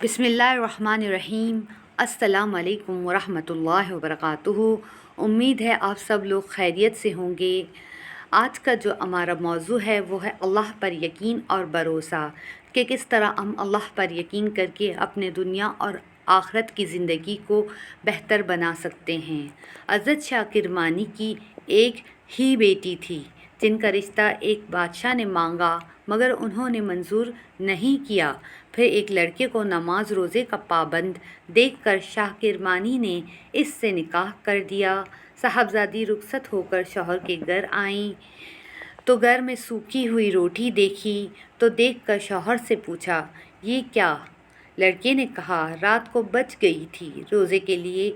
بسم اللہ الرحمن الرحیم۔ السلام علیکم ورحمۃ اللہ وبرکاتہ۔ امید ہے آپ سب لوگ خیریت سے ہوں گے۔ آج کا جو ہمارا موضوع ہے وہ ہے اللہ پر یقین اور بھروسہ، کہ کس طرح ہم اللہ پر یقین کر کے اپنے دنیا اور آخرت کی زندگی کو بہتر بنا سکتے ہیں۔ حضرت شاہ کرمانی کی ایک ہی بیٹی تھی جن کا رشتہ ایک بادشاہ نے مانگا مگر انہوں نے منظور نہیں کیا۔ پھر ایک لڑکے کو نماز روزے کا پابند دیکھ کر شاہ کرمانی نے اس سے نکاح کر دیا۔ صاحبزادی رخصت ہو کر شوہر کے گھر آئیں تو گھر میں سوکھی ہوئی روٹی دیکھی تو دیکھ کر شوہر سے پوچھا، یہ کیا؟ لڑکے نے کہا، رات کو بچ گئی تھی، روزے کے لیے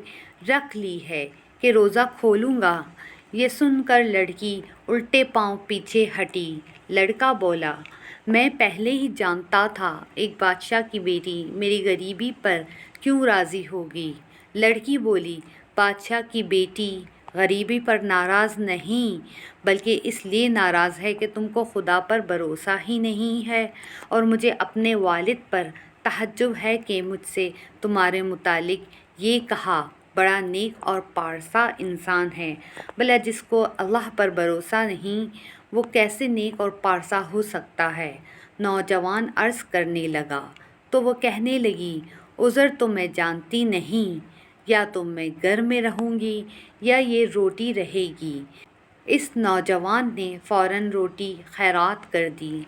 رکھ لی ہے کہ روزہ کھولوں گا۔ یہ سن کر لڑکی الٹے پاؤں پیچھے ہٹی۔ لڑکا بولا، میں پہلے ہی جانتا تھا ایک بادشاہ کی بیٹی میری غریبی پر کیوں راضی ہوگی۔ لڑکی بولی، بادشاہ کی بیٹی غریبی پر ناراض نہیں بلکہ اس لیے ناراض ہے کہ تم کو خدا پر بھروسہ ہی نہیں ہے، اور مجھے اپنے والد پر تعجب ہے کہ مجھ سے تمہارے متعلق یہ کہا، بڑا نیک اور پارسا انسان ہے۔ بھلا جس کو اللہ پر بھروسہ نہیں وہ کیسے نیک اور پارسا ہو سکتا ہے؟ نوجوان عرض کرنے لگا تو وہ کہنے لگی، عذر تو میں جانتی نہیں، یا تو میں گھر میں رہوں گی یا یہ روٹی رہے گی۔ اس نوجوان نے فوراً روٹی خیرات کر دی۔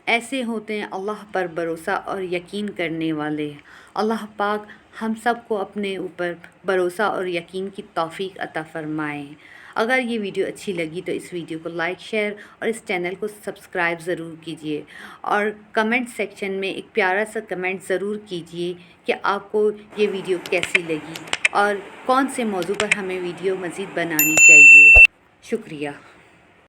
ایسے ہوتے ہیں اللہ پر بھروسہ اور یقین کرنے والے۔ اللہ پاک ہم سب کو اپنے اوپر بھروسہ اور یقین کی توفیق عطا فرمائے۔ اگر یہ ویڈیو اچھی لگی تو اس ویڈیو کو لائک، شیئر اور اس چینل کو سبسکرائب ضرور کیجیے، اور کمنٹ سیکشن میں ایک پیارا سا کمنٹ ضرور کیجیے کہ آپ کو یہ ویڈیو کیسی لگی اور کون سے موضوع پر ہمیں ویڈیو مزید بنانی چاہیے۔ شکریہ۔